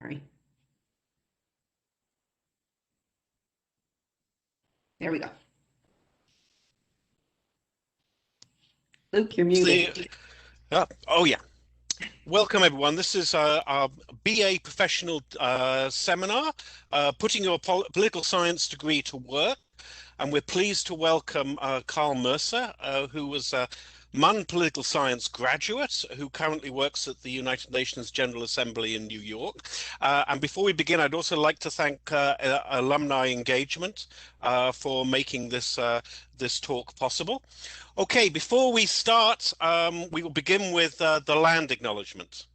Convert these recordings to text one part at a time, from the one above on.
Sorry. There we go. Luke, you're muted. Oh, yeah. Welcome, everyone. This is our BA professional seminar, putting your political science degree to work. And we're pleased to welcome Carl Mercer, who was a MUN political science graduate who currently works at the United Nations General Assembly in New York. And before we begin, I'd also like to thank Alumni Engagement for making this talk possible. Okay, before we start, we will begin with the land acknowledgement.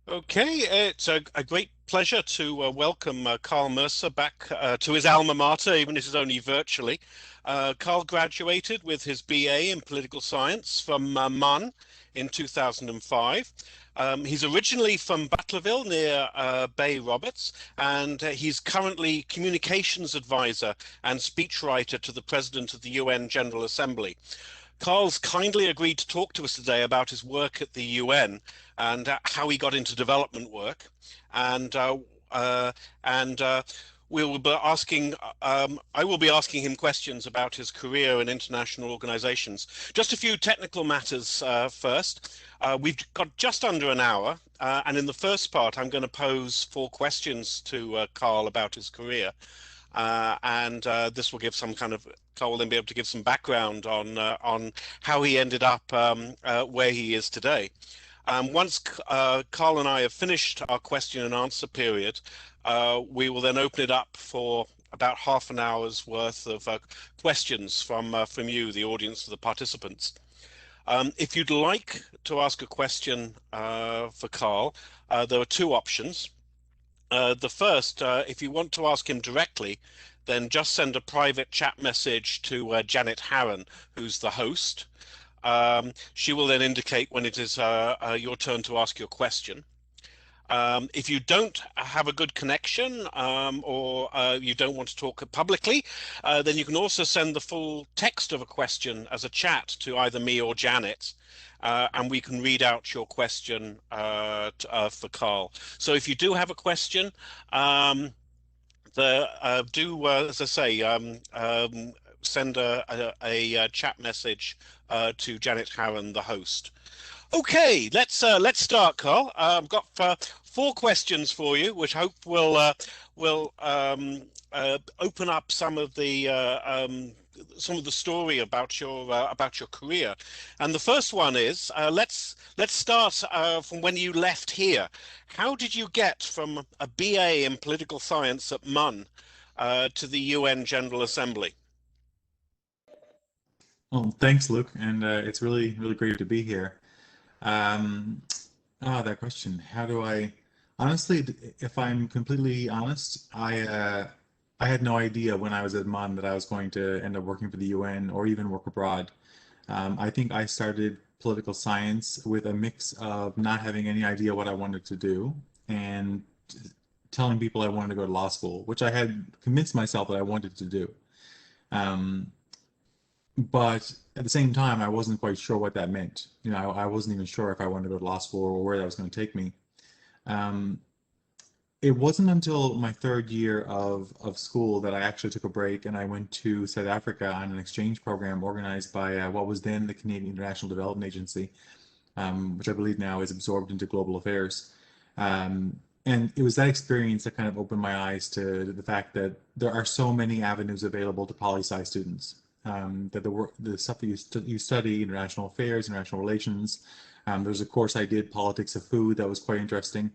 Okay, it's a great pleasure to welcome Carl Mercer back to his alma mater, even if it is only virtually. Carl graduated with his BA in political science from MUN in 2005. He's originally from Butlerville near Bay Roberts, and he's currently communications advisor and speechwriter to the President of the UN General Assembly. Carl's kindly agreed to talk to us today about his work at the UN and how he got into development work. And we will be asking, I will be asking him questions about his career in international organizations. Just a few technical matters first. We've got just under an hour, and in the first part, I'm going to pose 4 questions to Carl about his career. This will give some kind of, Carl will then be able to give some background on how he ended up where he is today. Once Carl and I have finished our question and answer period, we will then open it up for about half an hour's worth of questions from you, the audience, the participants. If you'd like to ask a question for Carl, there are 2 options. The first, if you want to ask him directly, then just send a private chat message to Janet Harron, who's the host. She will then indicate when it is your turn to ask your question. If you don't have a good connection or you don't want to talk publicly, then you can also send the full text of a question as a chat to either me or Janet. And we can read out your question for Carl. So if you do have a question, as I say, send a chat message to Janet Harron, the host. Okay, let's start, Carl. I've got 4 questions for you, which I hope will open up some of the story about your career. And the first one is let's start from when you left here. How did you get from a BA in political science at MUN to the UN General Assembly? Well, thanks, Luke, and it's really great to be here. That question. How do I? Honestly, if I'm completely honest, I had no idea when I was at MUN that I was going to end up working for the UN or even work abroad. I think I started political science with a mix of not having any idea what I wanted to do and telling people I wanted to go to law school, which I had convinced myself that I wanted to do. But at the same time, I wasn't quite sure what that meant. You know, I wasn't even sure if I wanted to go to law school or where that was going to take me. Um, it wasn't until my third year of school that I actually took a break and I went to South Africa on an exchange program organized by what was then the Canadian International Development Agency, which I believe now is absorbed into global affairs. Um, and it was that experience that kind of opened my eyes to the fact that there are so many avenues available to poli-sci students. That the stuff that you study, international affairs, international relations. There's a course I did, politics of food, that was quite interesting.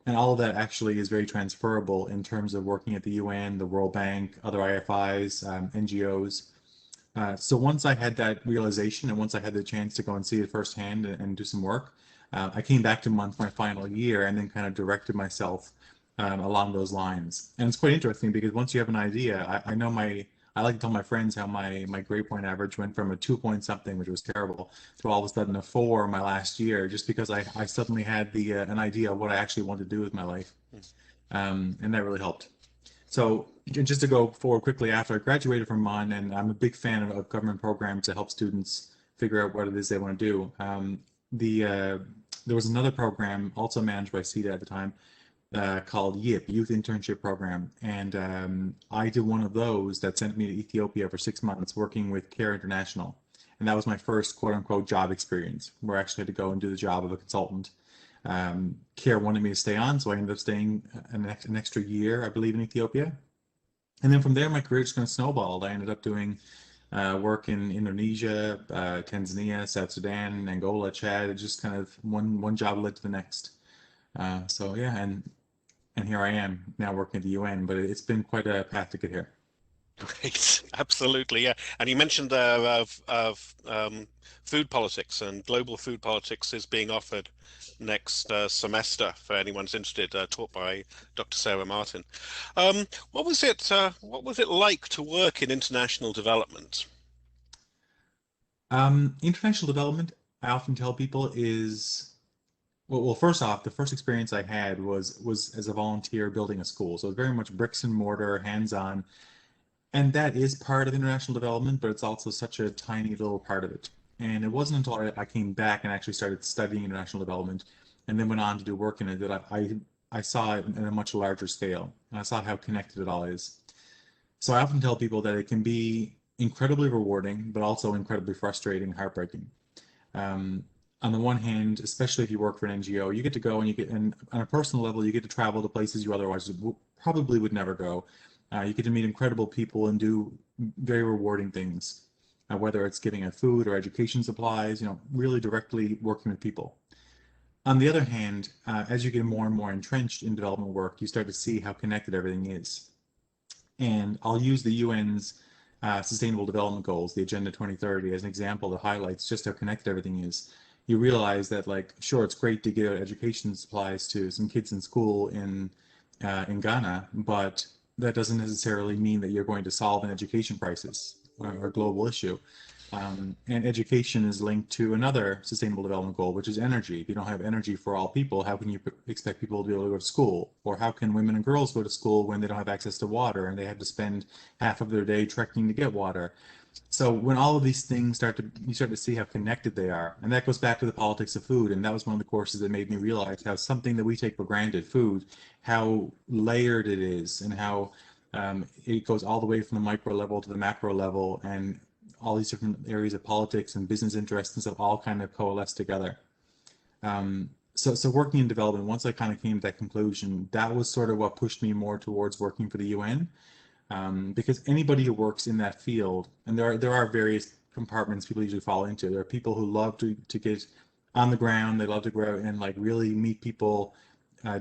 And all of that actually is very transferable in terms of working at the UN, the World Bank, other IFIs, NGOs. So once I had that realization and once I had the chance to go and see it firsthand and do some work, I came back to my final year and then kind of directed myself along those lines. And it's quite interesting because once you have an idea, I know I like to tell my friends how my grade point average went from a 2 point something, which was terrible, to all of a sudden a 4 my last year, just because I suddenly had an idea of what I actually wanted to do with my life. And that really helped. So just to go forward quickly, after I graduated from MUN, and I'm a big fan of government programs to help students figure out what it is they want to do. There was another program also managed by CETA at the time called YIP, Youth Internship Program. And I did one of those that sent me to Ethiopia for 6 months working with CARE International. And that was my first quote unquote job experience, where I actually had to go and do the job of a consultant. CARE wanted me to stay on, so I ended up staying an extra year, I believe, in Ethiopia. And then from there, my career just kind of snowballed. I ended up doing work in Indonesia, Tanzania, South Sudan, Angola, Chad. It just kind of one job led to the next. So yeah, and here I am now working at the UN, but it's been quite a path to get here. Great, absolutely, yeah. And you mentioned of food politics, and global food politics is being offered next semester for anyone who's interested, taught by Dr. Sarah Martin. What was it like to work in international development? International development, I often tell people, is well, first off, the first experience I had was as a volunteer building a school. So it's very much bricks and mortar, hands-on. And that is part of international development, but it's also such a tiny little part of it. And it wasn't until I came back and actually started studying international development and then went on to do work in it that I saw it in a much larger scale. And I saw how connected it all is. So I often tell people that it can be incredibly rewarding, but also incredibly frustrating, heartbreaking. Um, on the one hand, especially if you work for an NGO, you get to go and and on a personal level, you get to travel to places you otherwise probably would never go. You get to meet incredible people and do very rewarding things, whether it's giving out food or education supplies, really directly working with people. On the other hand, as you get more and more entrenched in development work, you start to see how connected everything is. And I'll use the UN's Sustainable Development Goals, the Agenda 2030, as an example that highlights just how connected everything is. You realize that, like, sure, it's great to give out education supplies to some kids in school in Ghana, but that doesn't necessarily mean that you're going to solve an education crisis or a global issue. And education is linked to another sustainable development goal, which is energy. If you don't have energy for all people, how can you expect people to be able to go to school? Or how can women and girls go to school when they don't have access to water and they have to spend half of their day trekking to get water? So when all of these things you start to see how connected they are. And that goes back to the politics of food. And that was one of the courses that made me realize how something that we take for granted, food, how layered it is and how it goes all the way from the micro level to the macro level, and all these different areas of politics and business interests and stuff all kind of coalesce together. So working in development, once I kind of came to that conclusion, that was sort of what pushed me more towards working for the UN. Because anybody who works in that field, and there are various compartments people usually fall into. There are people who love to get on the ground. They love to go out and like really meet people,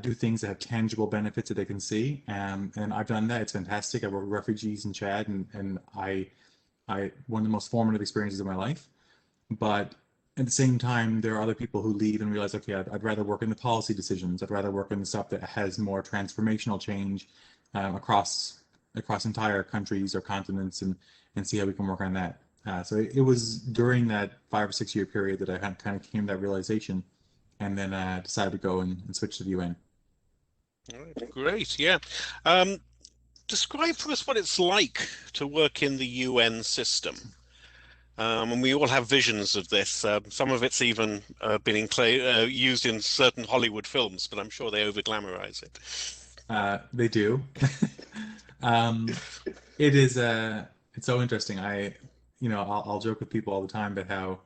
do things that have tangible benefits that they can see. And I've done that. It's fantastic. I work with refugees in Chad, and I one of the most formative experiences of my life. But at the same time, there are other people who leave and realize, okay, I'd rather work in the policy decisions. I'd rather work in the stuff that has more transformational change across entire countries or continents, and see how we can work on that. So it was during that 5 or 6 year period that I kind of came to that realization, and then decided to go and switch to the UN. All right, great, yeah. Describe for us what it's like to work in the UN system. And we all have visions of this. Some of it's even been used in certain Hollywood films, but I'm sure they over-glamorize it. They do. It is it's so interesting. I'll joke with people all the time about how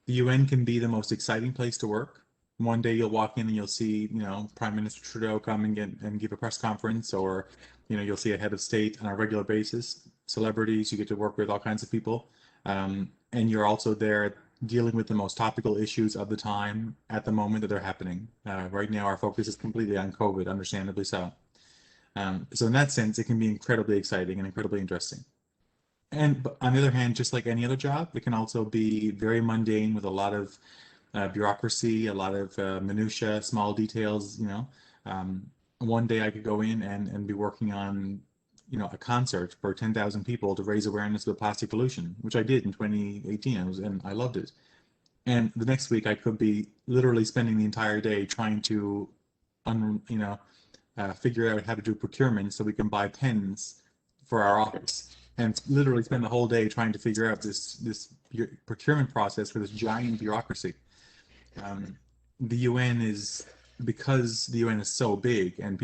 the UN can be the most exciting place to work. One day you'll walk in and you'll see, Prime Minister Trudeau come and give a press conference, or, you'll see a head of state on a regular basis, celebrities, you get to work with all kinds of people. And you're also there dealing with the most topical issues of the time at the moment that they're happening. Right now, our focus is completely on COVID, understandably so. So in that sense, it can be incredibly exciting and incredibly interesting. And on the other hand, just like any other job, it can also be very mundane with a lot of bureaucracy, a lot of minutia, small details. One day I could go in and be working on, a concert for 10,000 people to raise awareness of plastic pollution, which I did in 2018, and I loved it. And the next week I could be literally spending the entire day trying to, figure out how to do procurement so we can buy pens for our office, and literally spend the whole day trying to figure out this procurement process for this giant bureaucracy. The UN is, because the UN is so big, and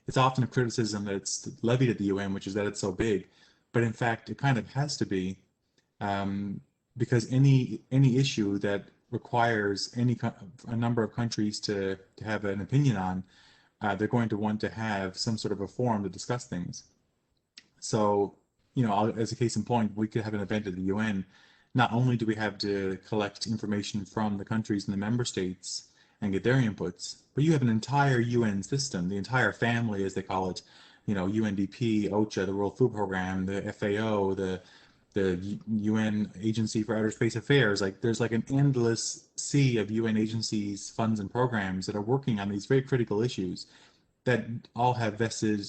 it's often a criticism that it's levied at the UN, which is that it's so big, but in fact it kind of has to be, because any issue that requires a number of countries to have an opinion on, they're going to want to have some sort of a forum to discuss things. So, as a case in point, we could have an event at the UN. Not only do we have to collect information from the countries and the member states and get their inputs, but you have an entire UN system, the entire family, as they call it, UNDP, OCHA, the World Food Program, the FAO, the UN Agency for Outer Space Affairs. There's an endless sea of UN agencies, funds, and programs that are working on these very critical issues that all have vested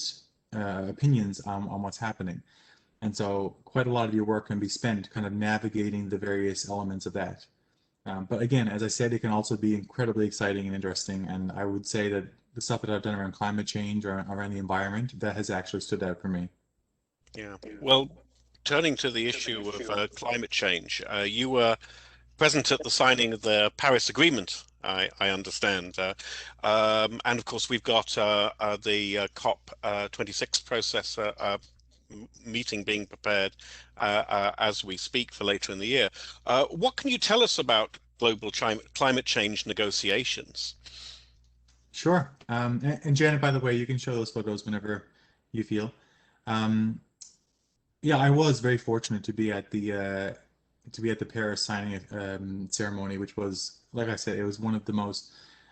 opinions on what's happening. And so quite a lot of your work can be spent kind of navigating the various elements of that. But again, as I said, it can also be incredibly exciting and interesting. And I would say that the stuff that I've done around climate change or around the environment, that has actually stood out for me. Yeah. Well, turning to the issue of climate change, you were present at the signing of the Paris Agreement, I understand. And of course, we've got the COP26 process meeting being prepared as we speak for later in the year. What can you tell us about global climate change negotiations? Sure. And Janet, by the way, you can show those photos whenever you feel. Yeah, I was very fortunate to be at the Paris signing ceremony, which was, like I said, it was one of the most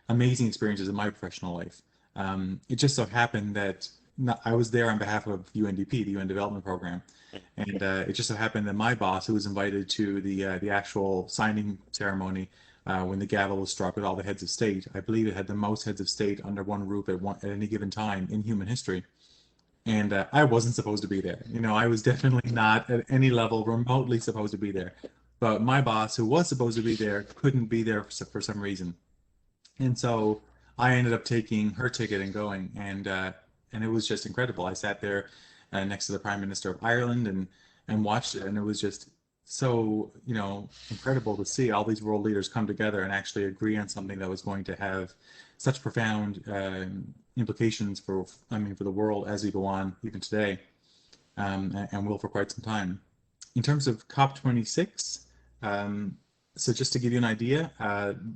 amazing experiences in my professional life. It just so happened that I was there on behalf of UNDP, the UN Development Program, and it just so happened that my boss, who was invited to the actual signing ceremony, when the gavel was struck with all the heads of state, I believe it had the most heads of state under one roof at any given time in human history. And I wasn't supposed to be there. I was definitely not at any level remotely supposed to be there. But my boss, who was supposed to be there, couldn't be there for some reason. And so I ended up taking her ticket and going, and it was just incredible. I sat there next to the Prime Minister of Ireland and watched it, and it was just so incredible to see all these world leaders come together and actually agree on something that was going to have such profound implications for the world as we go on even today, and will for quite some time. In terms of COP26, so just to give you an idea,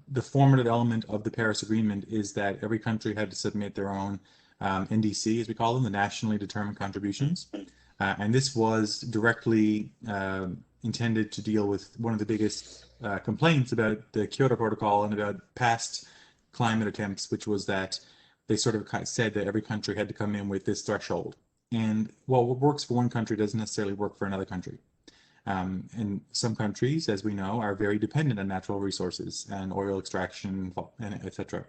the formative element of the Paris Agreement is that every country had to submit their own NDC, as we call them, the nationally determined contributions. And this was directly intended to deal with one of the biggest complaints about the Kyoto Protocol and about past climate attempts, which was that they sort of said that every country had to come in with this threshold. And what works for one country doesn't necessarily work for another country. And some countries, as we know, are very dependent on natural resources and oil extraction, and etc.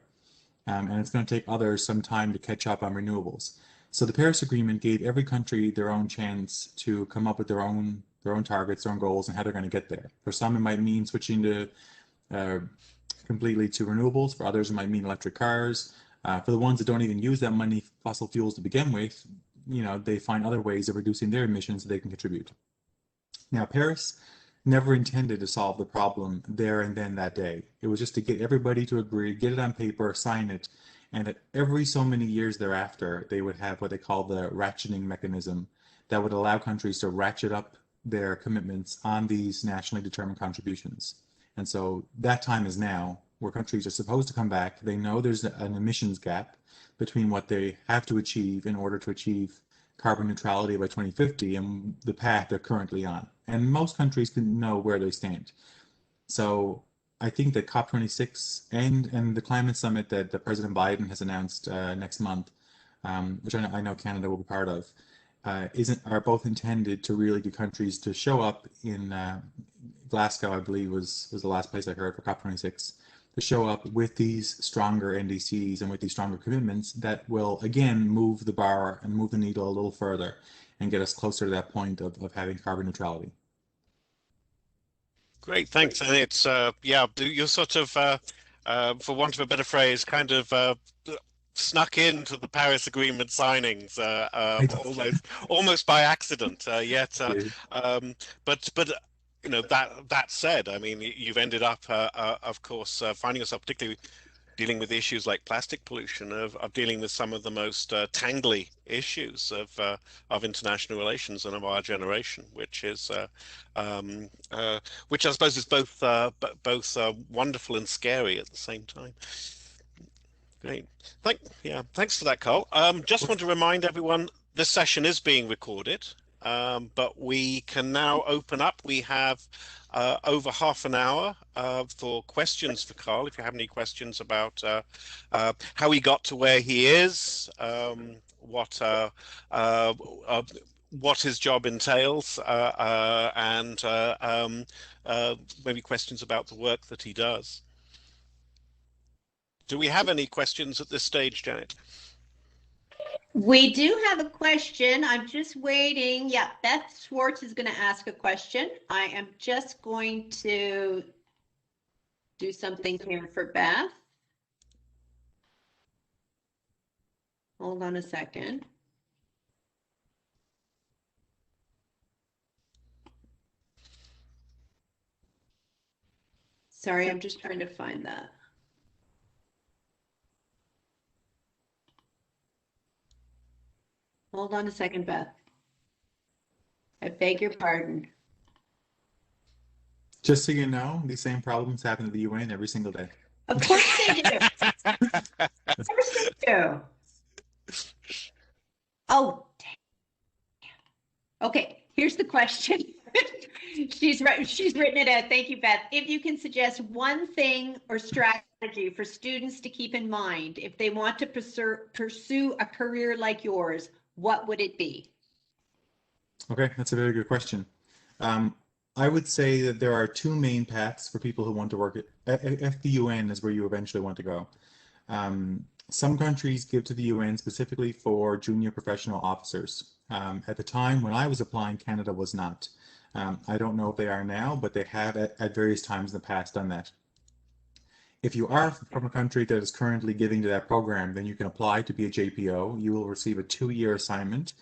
And it's going to take others some time to catch up on renewables. So the Paris Agreement gave every country their own chance to come up with their own targets, their own goals, and how they're going to get there. For some, it might mean switching to completely to renewables. For others, it might mean electric cars. For the ones that don't even use that many fossil fuels to begin with, they find other ways of reducing their emissions that they can contribute. Now, Paris never intended to solve the problem there and then that day. It was just to get everybody to agree, get it on paper, sign it, and that every so many years thereafter, they would have what they call the ratcheting mechanism that would allow countries to ratchet up their commitments on these nationally determined contributions. And so that time is now, where countries are supposed to come back. They know there's an emissions gap between what they have to achieve in order to achieve carbon neutrality by 2050 and the path they're currently on. And most countries can know where they stand. So I think that COP26 and the climate summit that President Biden has announced next month, which I know Canada will be part of, are both intended to really get countries to show up in Glasgow, I believe was the last place I heard for COP26, to show up with these stronger NDCs and with these stronger commitments that will again move the bar and move the needle a little further and get us closer to that point of having carbon neutrality. Great, thanks. And it's yeah, you're sort of for want of a better phrase, kind of snuck into the Paris Agreement signings almost by accident. But you know, that said, I mean, you've ended up, of course, finding yourself particularly dealing with issues like plastic pollution, of dealing with some of the most tangly issues of international relations and of our generation, which is which I suppose is both wonderful and scary at the same time. Great. Thanks for that, Carl. Just want to remind everyone this session is being recorded, but we can now open up. We have over half an hour for questions for Carl. If you have any questions about how he got to where he is, what his job entails, and maybe questions about the work that he does. Do we have any questions at this stage, Janet? We do have a question. I'm just waiting. Yeah, Beth Schwartz is going to ask a question. I am just going to do something here for Beth. Hold on a second. Sorry, I'm just trying to find that. Hold on a second, Beth. I beg your pardon. Just so you know, these same problems happen at the UN every single day. Of course they do. Of course they do. Oh, damn. Okay, here's the question. She's written it out. Thank you, Beth. If you can suggest one thing or strategy for students to keep in mind if they want to pursue a career like yours, what would it be? Okay, that's a very good question. I would say that there are two main paths for people who want to work at the UN is where you eventually want to go. Some countries give to the UN specifically for junior professional officers. At the time when I was applying, Canada was not. I don't know if they are now, but they have at various times in the past done that. If you are from a country that is currently giving to that program, then you can apply to be a JPO. You will receive a 2-year assignment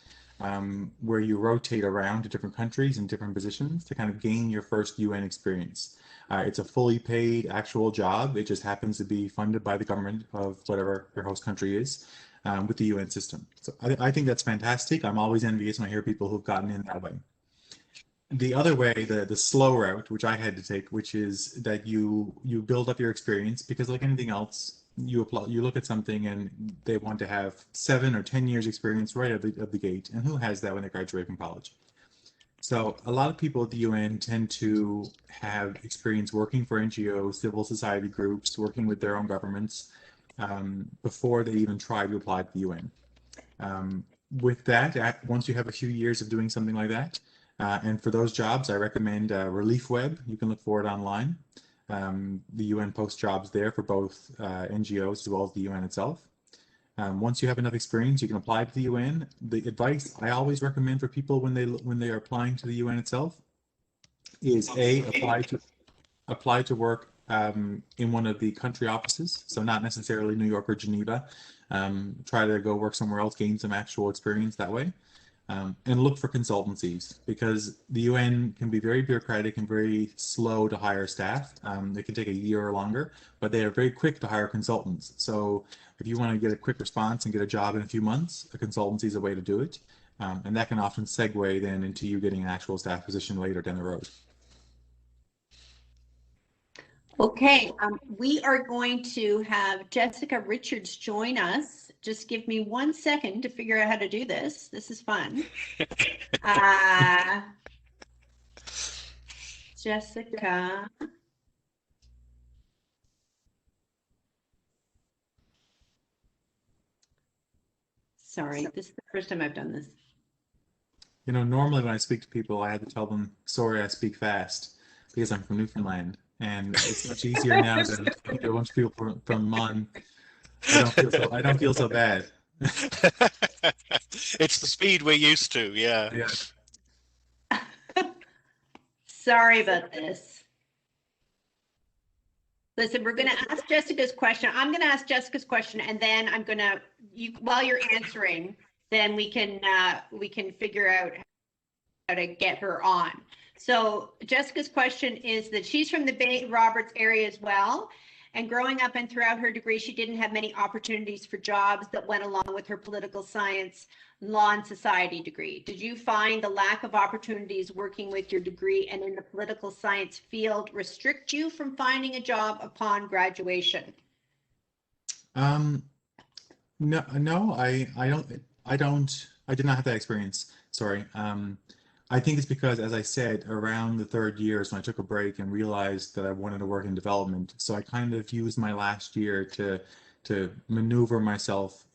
where you rotate around to different countries and different positions to kind of gain your first UN experience. It's a fully paid actual job. It just happens to be funded by the government of whatever your host country is with the UN system. So I think that's fantastic. I'm always envious when I hear people who've gotten in that way. The other way, the slow route, which I had to take, which is that you build up your experience, because like anything else, you look at something and they want to have 7 or 10 years experience right out of the gate, and who has that when they graduate from college? So a lot of people at the UN tend to have experience working for NGOs, civil society groups, working with their own governments before they even try to apply to the UN. With that, once you have a few years of doing something like that, and for those jobs, I recommend Relief Web. You can look for it online. The UN posts jobs there for both NGOs as well as the UN itself. Once you have enough experience, you can apply to the UN. The advice I always recommend for people when they are applying to the UN itself is apply to work in one of the country offices. So not necessarily New York or Geneva. Try to go work somewhere else, gain some actual experience that way. and look for consultancies, because the UN can be very bureaucratic and very slow to hire staff. It can take a year or longer, but they are very quick to hire consultants. So if you want to get a quick response and get a job in a few months, a consultancy is a way to do it. And that can often segue then into you getting an actual staff position later down the road. Okay, we are going to have Jessica Richards join us. Just give me 1 second to figure out how to do this. This is fun. Jessica. Sorry, this is the first time I've done this. You know, normally when I speak to people, I have to tell them, sorry, I speak fast, because I'm from Newfoundland. And it's much easier now than talking to a bunch of people from Mon. I don't feel so bad. It's the speed we're used to, yeah. Yeah. Sorry about this. Listen, we're going to ask Jessica's question. I'm going to ask Jessica's question, and then I'm going to, while you're answering, then we can figure out how to get her on. So Jessica's question is that she's from the Bay Roberts area as well. And growing up and throughout her degree, she didn't have many opportunities for jobs that went along with her political science, law, and society degree. Did you find the lack of opportunities working with your degree and in the political science field restrict you from finding a job upon graduation? No, I did not have that experience. Sorry. I think it's because, as I said, around the third year is when I took a break and realized that I wanted to work in development. So I kind of used my last year to maneuver myself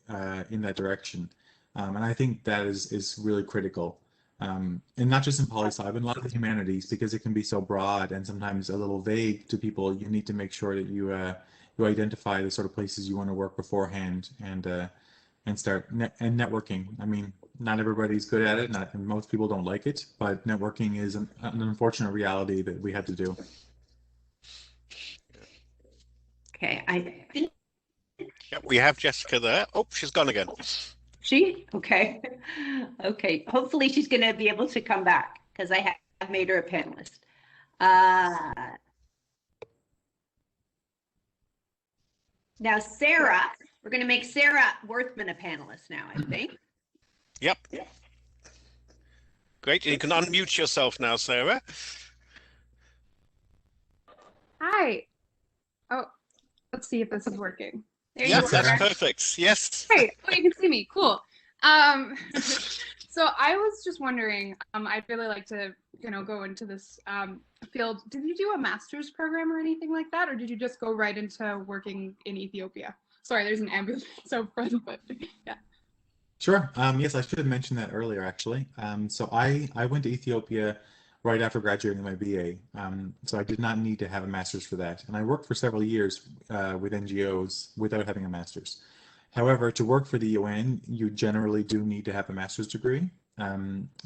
in that direction. And I think that is really critical. And not just in poli-sci, but in a lot of the humanities, because it can be so broad and sometimes a little vague to people. You need to make sure that you identify the sort of places you want to work beforehand and start networking. I mean, not everybody's good at it, and most people don't like it, but networking is an unfortunate reality that we have to do. Okay, I think. Yeah, we have Jessica there. Oh, she's gone again. She? Okay. Okay. Hopefully she's going to be able to come back, because I have made her a panelist. Now, Sarah, we're going to make Sarah Worthman a panelist now, I think. Yep. Great. You can unmute yourself now, Sarah. Hi. Oh, let's see if this is working. There Yeah, you that's are. perfect. Yes. Hey, oh, you can see me. Cool. So I was just wondering, I'd really like to, go into this field. Did you do a master's program or anything like that, or did you just go right into working in Ethiopia? Sorry, there's an ambulance out front, but yeah. Sure. Yes, I should have mentioned that earlier, actually. So I went to Ethiopia right after graduating my BA. So I did not need to have a master's for that. And I worked for several years with NGOs without having a master's. However, to work for the UN, you generally do need to have a master's degree,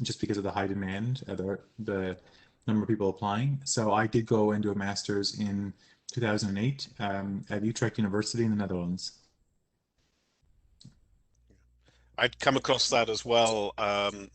just because of the high demand, the number of people applying. So I did go and do a master's in 2008 at Utrecht University in the Netherlands. I'd come across that as well.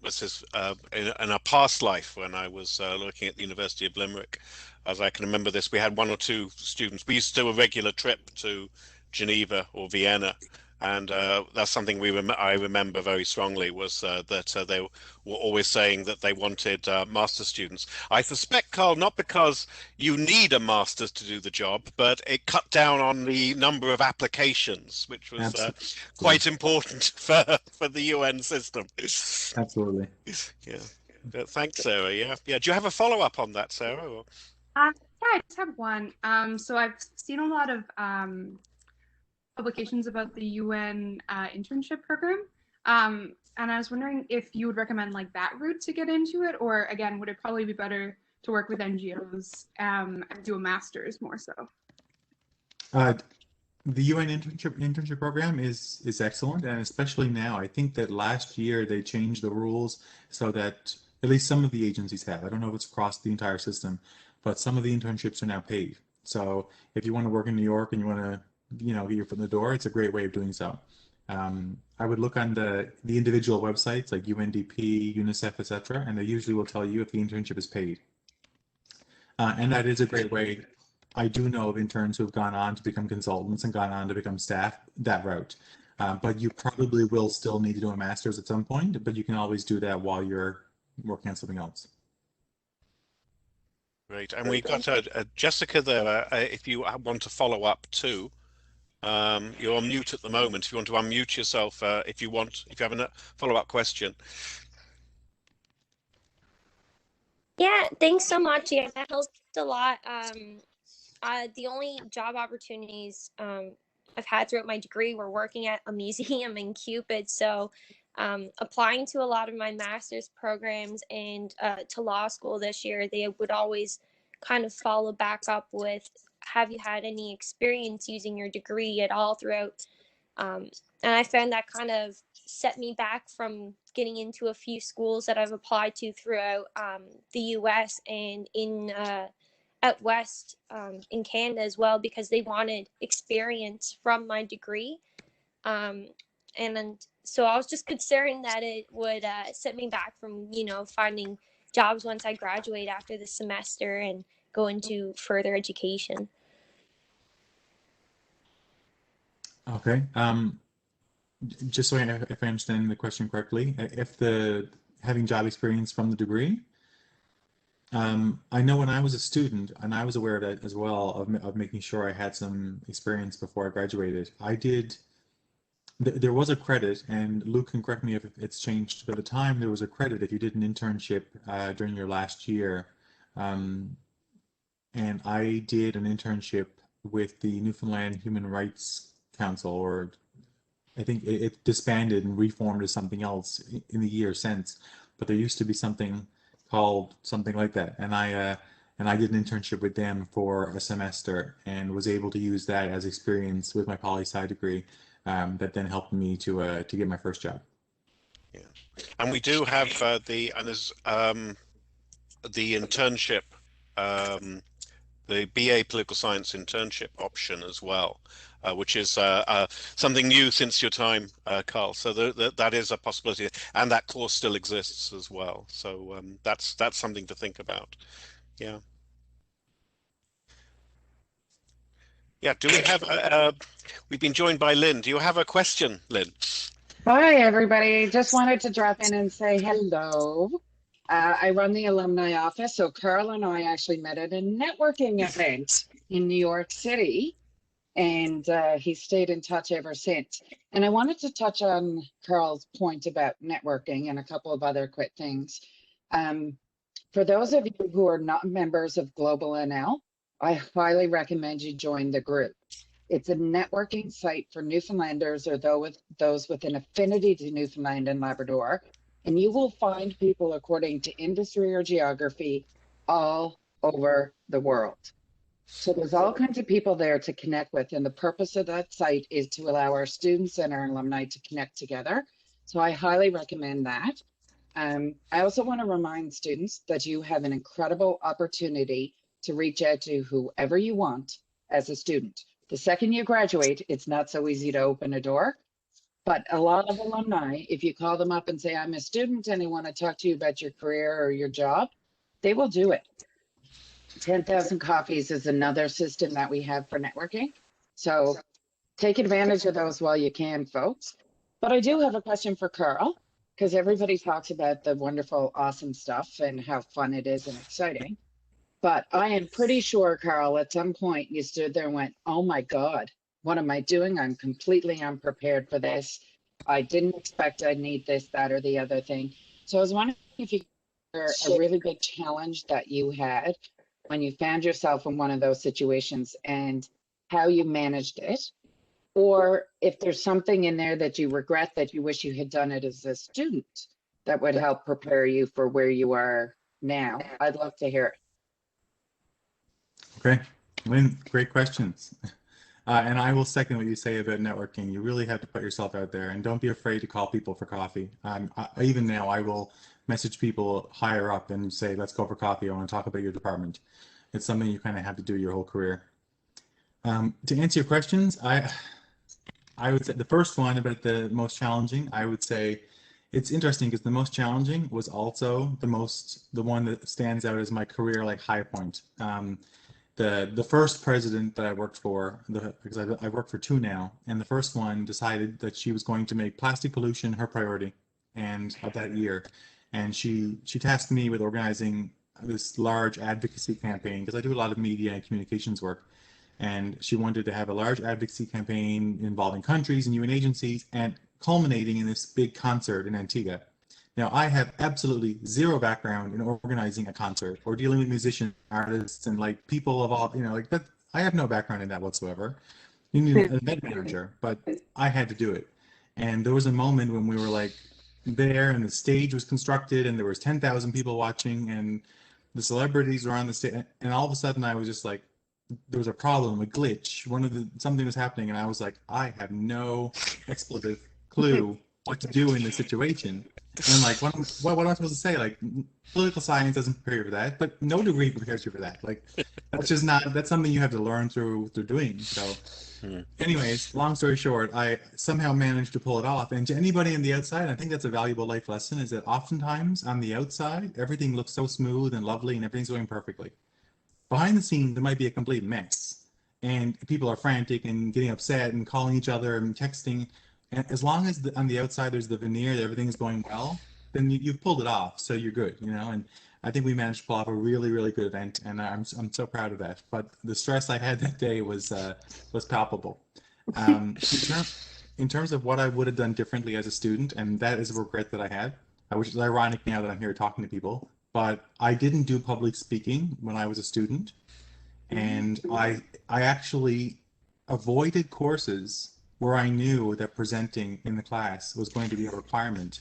This is in a past life when I was looking at the University of Limerick. As I can remember this, we had one or two students. We used to do a regular trip to Geneva or Vienna, and that's something I remember very strongly, was that they were always saying that they wanted master students. I suspect, Carl, not because you need a master's to do the job, but it cut down on the number of applications, which was quite important for the UN system. Absolutely. Yeah. Thanks, Sarah. Yeah. Do you have a follow-up on that, Sarah? Or? Yeah, I just have one. So I've seen a lot of publications about the UN internship program. And I was wondering if you would recommend like that route to get into it, or again, would it probably be better to work with NGOs and do a master's more so? The UN internship program is excellent, and especially now. I think that last year they changed the rules so that at least some of the agencies have. I don't know if it's across the entire system, but some of the internships are now paid. So if you want to work in New York and you want to, get your foot in the door, it's a great way of doing so. I would look on the individual websites like UNDP, UNICEF, etc., and they usually will tell you if the internship is paid. And that is a great way. I do know of interns who have gone on to become consultants and gone on to become staff that route. But you probably will still need to do a master's at some point, but you can always do that while you're working on something else. Great. And we've got Jessica there, if you want to follow up too. You're on mute at the moment. If you want to unmute yourself, if you have a follow-up question. Yeah, thanks so much. Yeah, that helps a lot. The only job opportunities I've had throughout my degree were working at a museum in Cupid. So applying to a lot of my master's programs and to law school this year, they would always kind of follow back up with, have you had any experience using your degree at all throughout? And I found that kind of set me back from getting into a few schools that I've applied to throughout the US and in out west in Canada as well, because they wanted experience from my degree. And so I was just concerned that it would set me back from, finding jobs once I graduate after the semester and go into further education. Okay. Just so if I understand the question correctly, if having job experience from the degree, I know when I was a student, and I was aware of that as well, of making sure I had some experience before I graduated. There was a credit, and Luke can correct me if it's changed, but at the time there was a credit if you did an internship during your last year. And I did an internship with the Newfoundland Human Rights Council, or I think it disbanded and reformed as something else in the year since, but there used to be something called something like that, and I did an internship with them for a semester and was able to use that as experience with my poli-sci degree, that then helped me to get my first job. Yeah, and we do have there's the internship, the BA Political Science internship option as well, which is something new since your time, Carl. So that is a possibility, and that course still exists as well. So that's something to think about. Yeah. Yeah. Do we have? We've been joined by Lynn. Do you have a question, Lynn? Hi, everybody. Just wanted to drop in and say hello. I run the alumni office, so Carl and I actually met at a networking event in New York City, and he stayed in touch ever since. And I wanted to touch on Carl's point about networking and a couple of other quick things. For those of you who are not members of Global NL, I highly recommend you join the group. It's a networking site for Newfoundlanders or those with an affinity to Newfoundland and Labrador. And you will find people according to industry or geography all over the world. So there's all kinds of people there to connect with. And the purpose of that site is to allow our students and our alumni to connect together. So I highly recommend that. I also want to remind students that you have an incredible opportunity to reach out to whoever you want as a student. The second you graduate, it's not so easy to open a door. But a lot of alumni, if you call them up and say, I'm a student and I want to talk to you about your career or your job, they will do it. 10,000 Coffees is another system that we have for networking. So take advantage of those while you can, folks. But I do have a question for Carl, because everybody talks about the wonderful, awesome stuff and how fun it is and exciting. But I am pretty sure, Carl, at some point you stood there and went, oh my God, what am I doing? I'm completely unprepared for this. I didn't expect I'd need this, that, or the other thing. So I was wondering if you could share a really big challenge that you had when you found yourself in one of those situations and how you managed it, or if there's something in there that you regret that you wish you had done it as a student that would help prepare you for where you are now. I'd love to hear it. Okay, Lynn, great questions. And I will second what you say about networking. You really have to put yourself out there, and don't be afraid to call people for coffee. Even now, I will message people higher up and say, let's go for coffee. I want to talk about your department. It's something you kind of have to do your whole career. To answer your questions, I I would say the first one about the most challenging, I would say it's interesting because the most challenging was also the one that stands out as my career like high point. The first president that I worked for, because I work for two now, and the first one decided that she was going to make plastic pollution her priority, and of that year, and she tasked me with organizing this large advocacy campaign because I do a lot of media and communications work, and she wanted to have a large advocacy campaign involving countries and UN agencies and culminating in this big concert in Antigua. Now, I have absolutely zero background in organizing a concert or dealing with musicians, artists, and like people of all, but I have no background in that whatsoever. You need an event manager, but I had to do it. And there was a moment when we were like there and the stage was constructed and there was 10,000 people watching and the celebrities were on the stage. And all of a sudden I was just like, there was a problem, a glitch. Something was happening and I was like, I have no expletive clue what to do in this situation. And I'm like, what am I supposed to say? Like, political science doesn't prepare you for that, but no degree prepares you for that. Like, that's something you have to learn through doing. So, anyways, long story short, I somehow managed to pull it off. And to anybody on the outside, I think that's a valuable life lesson, is that oftentimes on the outside, everything looks so smooth and lovely and everything's going perfectly. Behind the scenes, there might be a complete mess. And people are frantic and getting upset and calling each other and texting. And as long as on the outside there's the veneer that everything is going well, then you've pulled it off, so you're good, And I think we managed to pull off a really, really good event, and I'm so proud of that. But the stress I had that day was palpable. In terms of what I would have done differently as a student, and that is a regret that I had, which is ironic now that I'm here talking to people. But I didn't do public speaking when I was a student, and I actually avoided courses where I knew that presenting in the class was going to be a requirement.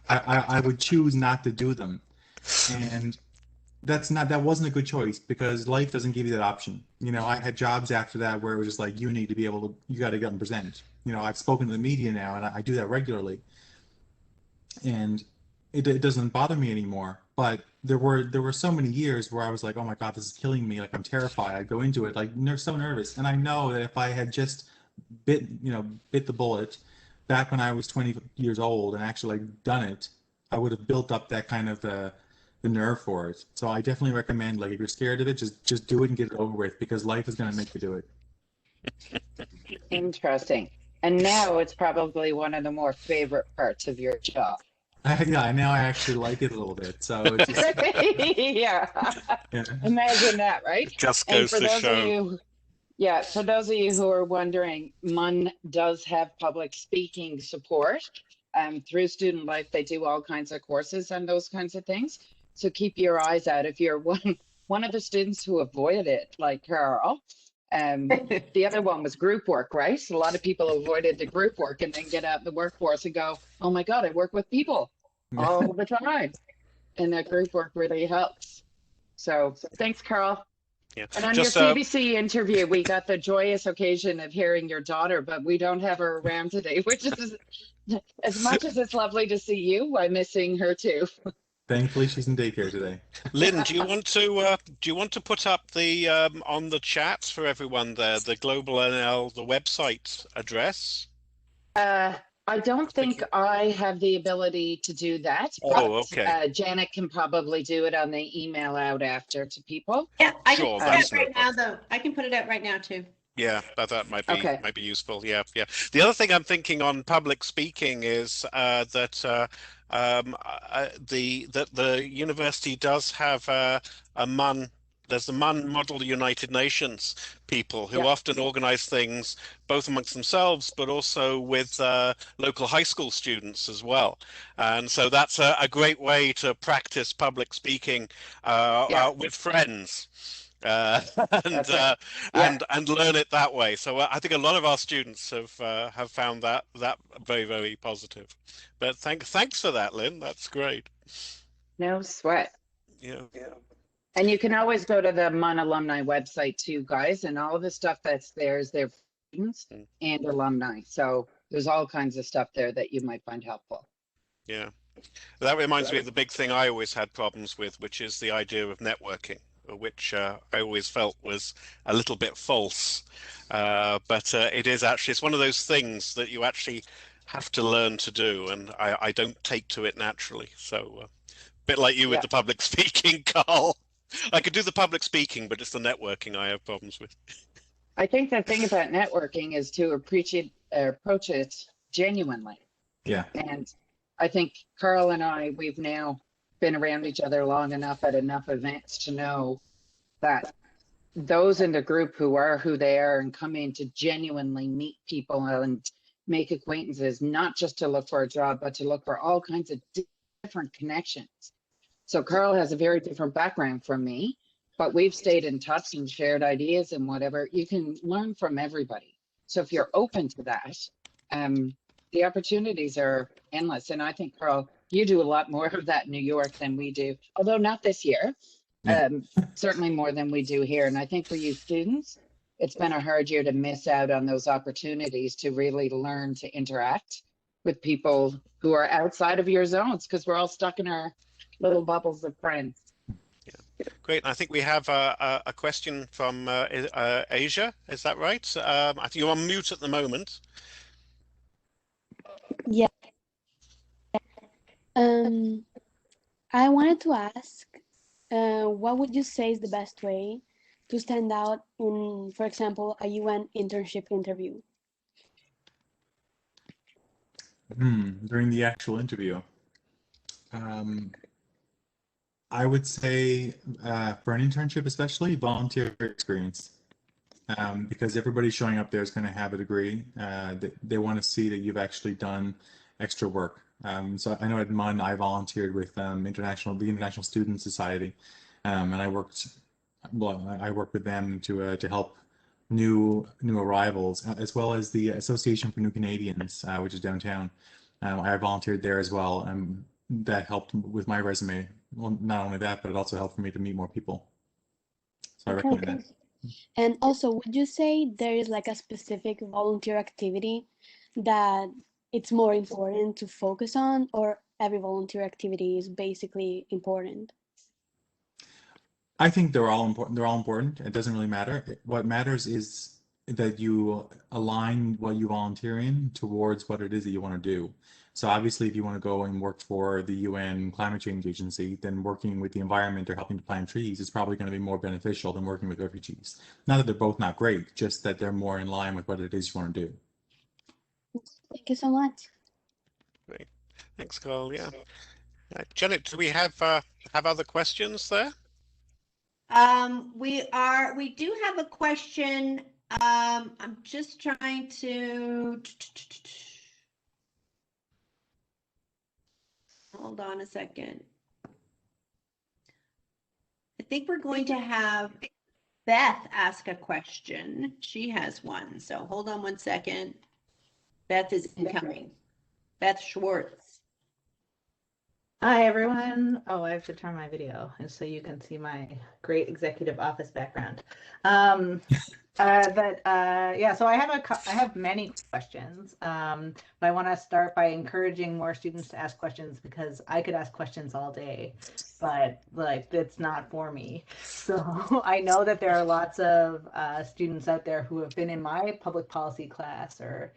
I would choose not to do them. And that wasn't a good choice because life doesn't give you that option. I had jobs after that where it was just like, you got to get and present. I've spoken to the media now and I do that regularly. And it doesn't bother me anymore. But there were so many years where I was like, oh my God, this is killing me. Like, I'm terrified. I go into it like so nervous. And I know that if I had just bit the bullet back when I was 20 years old and actually done it, I would have built up that kind of the nerve for it. So I definitely recommend, like, if you're scared of it, just do it and get it over with, because life is going to make you do it. Interesting. And now it's probably one of the more favorite parts of your job. Yeah, now I actually like it a little bit. So it's just, yeah. Imagine that, right? Just goes to show. For those of you who are wondering, MUN does have public speaking support. Through Student Life, they do all kinds of courses and those kinds of things. So keep your eyes out. If you're one of the students who avoided it, like Carl, the other one was group work, right? So a lot of people avoided the group work and then get out in the workforce and go, oh my God, I work with people all the time. And that group work really helps. So thanks, Carl. Yeah. And on your CBC interview, we got the joyous occasion of hearing your daughter, but we don't have her around today, which is, as much as it's lovely to see you, I'm missing her too. Thankfully, she's in daycare today. Lynn, do you want to put up the on the chat for everyone there, the Global NL, the website address? I don't think I have the ability to do that. Oh, okay. Janet can probably do it on the email out after to people. Yeah, I can put it out right now, though. I can put it out right now, too. Yeah, that might be useful. Yeah. The other thing I'm thinking on public speaking is that the university does have a MUN. There's the MUN Model United Nations people who often organize things both amongst themselves, but also with local high school students as well. And so that's a great way to practice public speaking with friends. And learn it that way. So I think a lot of our students have found that very, very positive. But thanks for that, Lynn. That's great. No sweat. Yeah. And you can always go to the MUN alumni website too, guys, and all of the stuff that's there is their students and alumni. So there's all kinds of stuff there that you might find helpful. Yeah. That reminds me of the big thing I always had problems with, which is the idea of networking. which I always felt was a little bit false. But it is actually, it's one of those things that you actually have to learn to do, and I don't take to it naturally. So a bit like you with the public speaking, Carl. I could do the public speaking, but it's the networking I have problems with. I think the thing about networking is to approach it genuinely. Yeah. And I think Carl and I, we've now been around each other long enough at enough events to know that those in the group who are who they are and come in to genuinely meet people and make acquaintances, not just to look for a job, but to look for all kinds of different connections. So Carl has a very different background from me, but we've stayed in touch and shared ideas and whatever. You can learn from everybody. So if you're open to that, the opportunities are endless. And I think, Carl, you do a lot more of that in New York than we do, although not this year, certainly more than we do here. And I think for you students, it's been a hard year to miss out on those opportunities to really learn to interact with people who are outside of your zones, because we're all stuck in our little bubbles of friends. Yeah, great. I think we have a question from Asia. Is that right? I think you're on mute at the moment. Yeah. I wanted to ask, what would you say is the best way to stand out in, for example, a UN internship interview? During the actual interview. I would say for an internship especially, volunteer experience. Because everybody showing up there is going to have a degree. They want to see that you've actually done extra work. So I know at MUN I volunteered with the International Student Society, and I worked with them to help new arrivals, as well as the Association for New Canadians, which is downtown. I volunteered there as well, and that helped with my resume. Well, not only that, but it also helped for me to meet more people. So I recommend that. And also, would you say there is like a specific volunteer activity that it's more important to focus on, or every volunteer activity is basically important? I think they're all important. They're all important. It doesn't really matter. What matters is that you align what you volunteer in towards what it is that you want to do. So obviously, if you want to go and work for the UN Climate Change Agency, then working with the environment or helping to plant trees is probably going to be more beneficial than working with refugees. Not that they're both not great, just that they're more in line with what it is you want to do. Thank you so much. Great. Thanks, Carl. Yeah. Janet, do we have other questions there? We do have a question. I'm just trying to hold on a second. I think we're going to have Beth ask a question. She has one. So hold on one second. Beth is incoming. Beth Schwartz. Hi, everyone. Oh, I have to turn my video so you can see my great executive office background. Yeah, so I have many questions, but I want to start by encouraging more students to ask questions, because I could ask questions all day, but like it's not for me. So I know that there are lots of students out there who have been in my public policy class or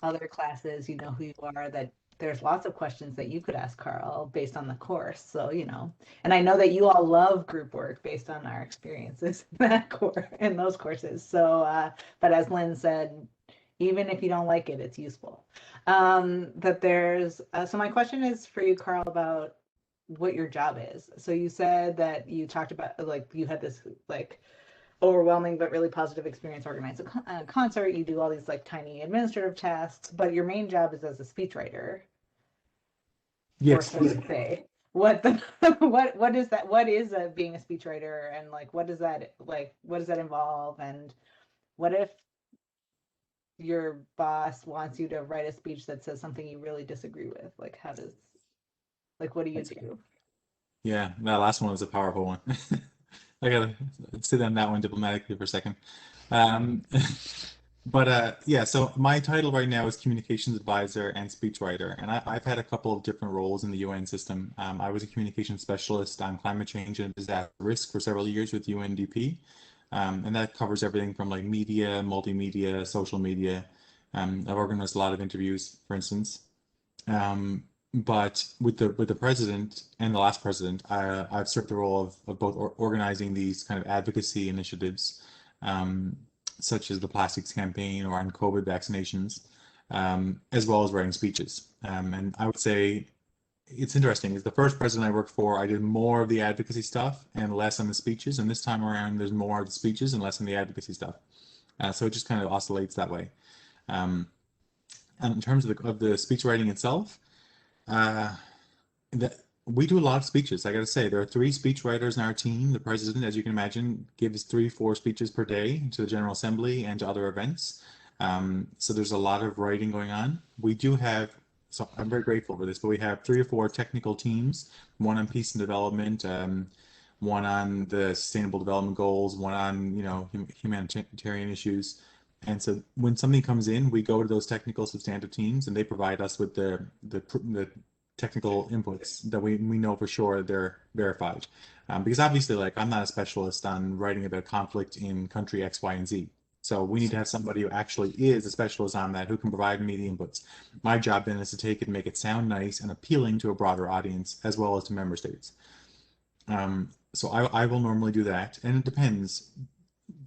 other classes, you know who you are, that there's lots of questions that you could ask Carl based on the course. So, you know, and I know that you all love group work based on our experiences in that in those courses. So, but as Lynn said, even if you don't like it, it's useful. That there's, so my question is for you, Carl, about what your job is. So you said that you talked about, like, you had this like overwhelming but really positive experience organizing a concert. You do all these like tiny administrative tasks, but your main job is as a speechwriter. Yes. Or so to say. What is that? What is being a speechwriter, and like what does that involve? And what if your boss wants you to write a speech that says something you really disagree with? Like what do you do? Yeah, that last one was a powerful one. I gotta sit on that one diplomatically for a second. But yeah, so my title right now is communications advisor and speechwriter, and I've had a couple of different roles in the UN system. I was a communications specialist on climate change and disaster risk for several years with UNDP, and that covers everything from like media, multimedia, social media. I've organized a lot of interviews, for instance. But with the president and the last president, I've served the role of both organizing these kind of advocacy initiatives, um, such as the plastics campaign or on COVID vaccinations, as well as writing speeches. And I would say it's interesting. Is the first president I worked for, I did more of the advocacy stuff and less on the speeches. And this time around, there's more of the speeches and less on the advocacy stuff. So it just kind of oscillates that way. Um, and in terms of the speech writing itself, uh, that we do a lot of speeches. I got to say, there are three speech writers in our team. The president, as you can imagine, gives 3, 4 speeches per day to the General Assembly and to other events. So there's a lot of writing going on. We do have, so I'm very grateful for this, but we have 3 or 4 technical teams, one on peace and development, one on the sustainable development goals, one on, humanitarian issues. And so when something comes in, we go to those technical substantive teams and they provide us with the technical inputs that we know for sure they're verified. Because obviously, like, I'm not a specialist on writing about conflict in country X, Y, and Z. So we need to have somebody who actually is a specialist on that who can provide me the inputs. My job then is to take it and make it sound nice and appealing to a broader audience as well as to member states. So I will normally do that, and it depends.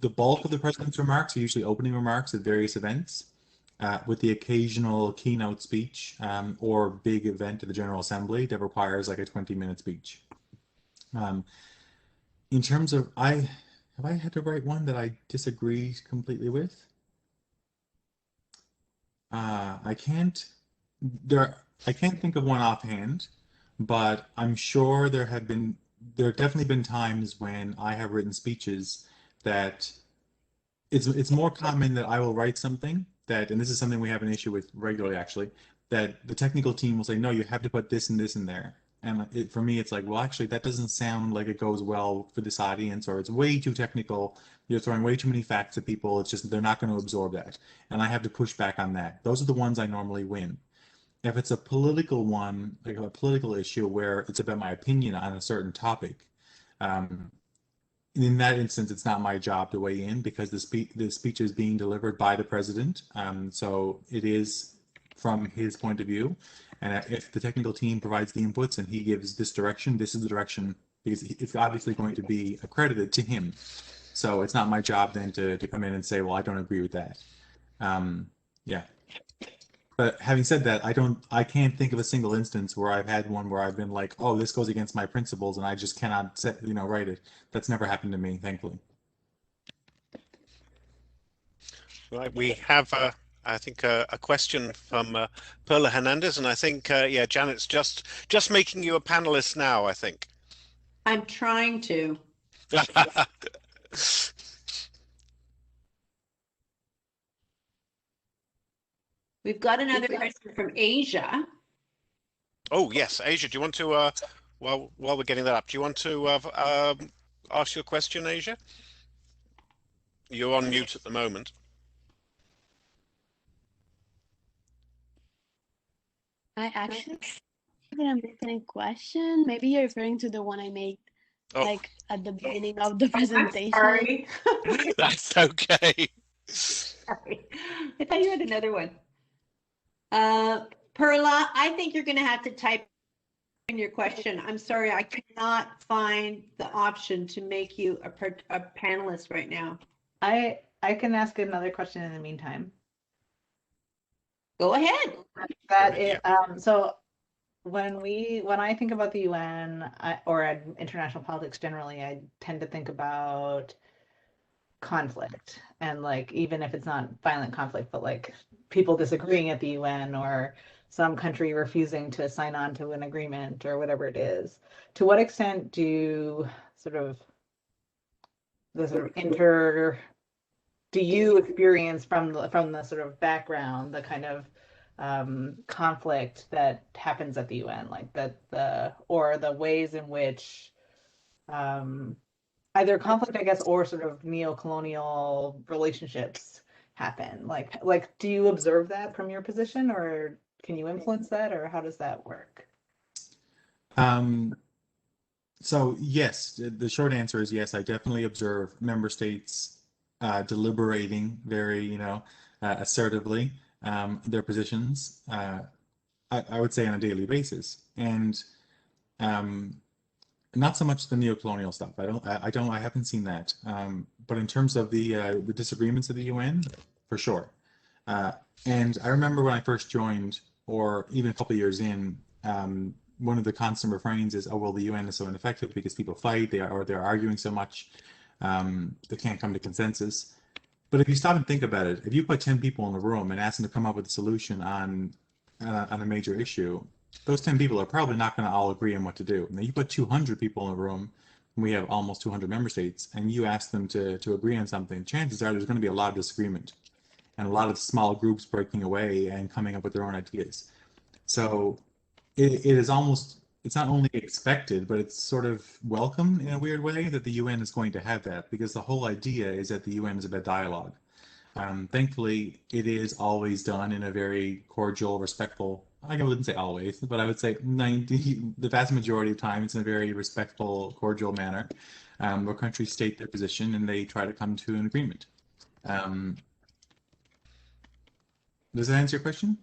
The bulk of the president's remarks are usually opening remarks at various events, with the occasional keynote speech or big event at the General Assembly that requires like a 20-minute speech. In terms of, have I had to write one that I disagree completely with? I can't think of one offhand, but I'm sure there have definitely been times when I have written speeches that it's more common that I will write something that, and this is something we have an issue with regularly actually, that the technical team will say, no, you have to put this and this in there. And for me, it's like, well, actually, that doesn't sound like it goes well for this audience, or it's way too technical. You're throwing way too many facts at people. It's just they're not going to absorb that. And I have to push back on that. Those are the ones I normally win. If it's a political one, like a political issue where it's about my opinion on a certain topic, in that instance, it's not my job to weigh in because the speech is being delivered by the president. So it is from his point of view. And if the technical team provides the inputs and he gives this direction, this is the direction, because it's obviously going to be accredited to him. So it's not my job then to come in and say, well, I don't agree with that. Yeah. But having said that, I can't think of a single instance where I've had one where I've been like, oh, this goes against my principles and I just cannot write it. That's never happened to me, thankfully. Right, we have, I think, a question from Perla Hernandez, and I think, yeah, Janet's just making you a panelist now, I think. I'm trying to. We've got another question from Asia. Oh, yes, Asia, do you want to, while we're getting that up, do you want to ask your question, Asia? You're on mute at the moment. I actually didn't make any question. Maybe you're referring to the one I made like at the beginning of the presentation. Sorry. That's okay. Sorry. I thought you had another one. Perla, I think you're going to have to type in your question. I'm sorry, I cannot find the option to make you a panelist right now. I can ask another question in the meantime. Go ahead. So when I think about the UN or international politics generally, I tend to think about conflict, and like, even if it's not violent conflict, but like people disagreeing at the UN or some country refusing to sign on to an agreement or whatever it is. To what extent do you experience from the sort of background the kind of conflict that happens at the UN, like or the ways in which either conflict, I guess, or sort of neo-colonial relationships happen? Like, do you observe that from your position, or can you influence that, or how does that work? So yes, the short answer is yes. I definitely observe member states deliberating very, assertively their positions. I would say on a daily basis, and not so much the neo-colonial stuff. I haven't seen that. But in terms of the disagreements of the UN, for sure. And I remember when I first joined, or even a couple of years in, one of the constant refrains is, "Oh well, the UN is so ineffective because people fight. They're arguing so much. They can't come to consensus." But if you stop and think about it, if you put 10 people in a room and ask them to come up with a solution on a major issue, those 10 people are probably not going to all agree on what to do. Now you put 200 people in a room, and we have almost 200 member states, and you ask them to agree on something, chances are there's going to be a lot of disagreement and a lot of small groups breaking away and coming up with their own ideas. So it is almost, it's not only expected, but it's sort of welcome in a weird way that the UN is going to have that, because the whole idea is that the UN is about dialogue. Thankfully, it is always done in a very cordial, respectful, I wouldn't say always, but I would say the vast majority of time, it's in a very respectful, cordial manner, where countries state their position and they try to come to an agreement. Does that answer your question?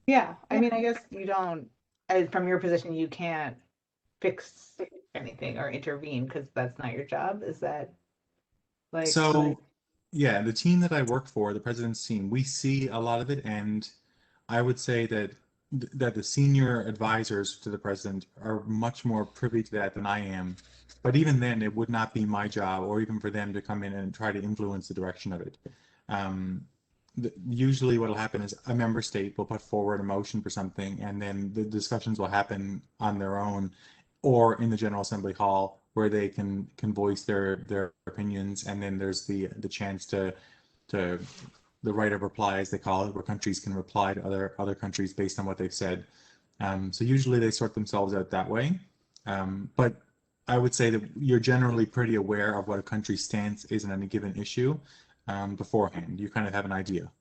Yeah, I mean, I guess you don't, from your position, you can't fix anything or intervene because that's not your job. Is that like? So, yeah, the team that I work for, the president's team, we see a lot of it, and I would say that the senior advisors to the president are much more privy to that than I am. But even then, it would not be my job, or even for them to come in and try to influence the direction of it. Usually what will happen is a member state will put forward a motion for something, and then the discussions will happen on their own or in the General Assembly Hall, where they can voice their opinions, and then there's the chance to the right of reply, as they call it, where countries can reply to other countries based on what they've said. So usually they sort themselves out that way. But I would say that you're generally pretty aware of what a country's stance is on any given issue beforehand. You kind of have an idea.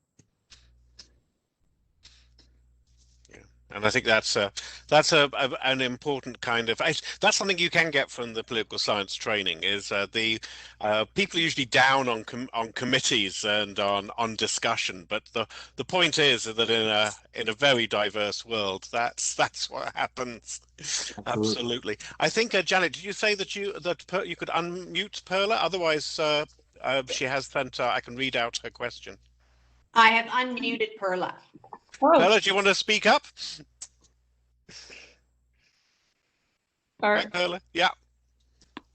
And I think that's an important kind of, that's something you can get from the political science training, is the people are usually down on committees and on discussion, but the point is that in a very diverse world, that's what happens. Absolutely. I think Janet, did you say that you could unmute Perla? Otherwise, she has sent. I can read out her question. I have unmuted Perla. Perla, do you want to speak up? Right, Perla? Yeah. Do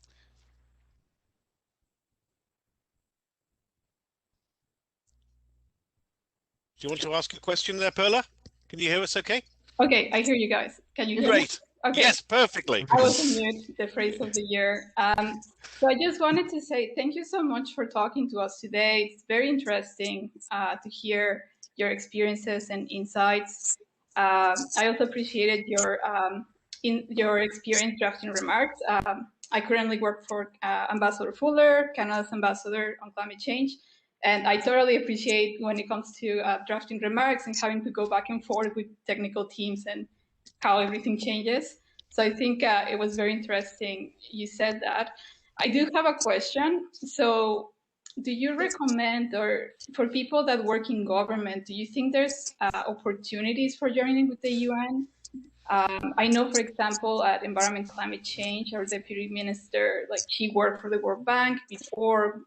you want to ask a question there, Perla? Can you hear us okay? Okay, I hear you guys. Can you hear Great. me? Okay. Yes, perfectly. I was on mute, the phrase of the year. So I just wanted to say thank you so much for talking to us today. It's very interesting to hear your experiences and insights. I also appreciated your experience drafting remarks. I currently work for Ambassador Fuller, Canada's ambassador on climate change. And I totally appreciate when it comes to drafting remarks and having to go back and forth with technical teams and how everything changes. So I think it was very interesting you said that. I do have a question. So do you recommend, or for people that work in government, do you think there's opportunities for joining with the UN? I know, for example, at Environment Climate Change, our deputy minister, like she worked for the World Bank before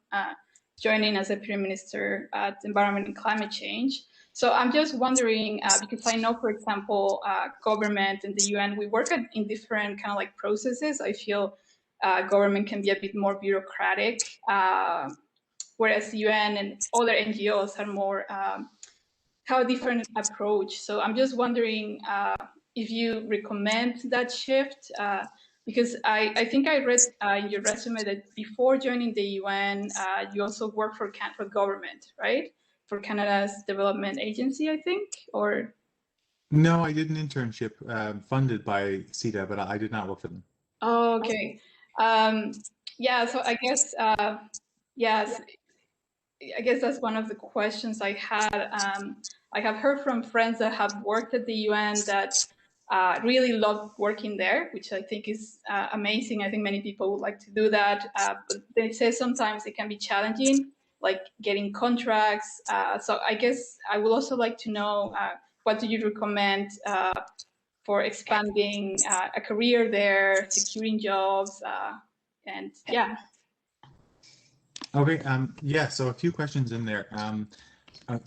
joining as deputy minister at Environment and Climate Change. So I'm just wondering, because I know, for example, government and the UN, we work in different kind of like processes. I feel government can be a bit more bureaucratic, whereas UN and other NGOs are more, have a different approach. So I'm just wondering if you recommend that shift, because I think I read in your resume that before joining the UN, you also worked for government, right? For Canada's Development Agency, I think, or? No, I did an internship funded by CETA, but I did not work for them. Oh, okay. Yeah, so I guess, yes, I guess that's one of the questions I had. I have heard from friends that have worked at the UN that really love working there, which I think is amazing. I think many people would like to do that, but they say sometimes it can be challenging, like getting contracts. So I guess I would also like to know what do you recommend for expanding a career there, securing jobs, and yeah. Okay, yeah, so a few questions in there.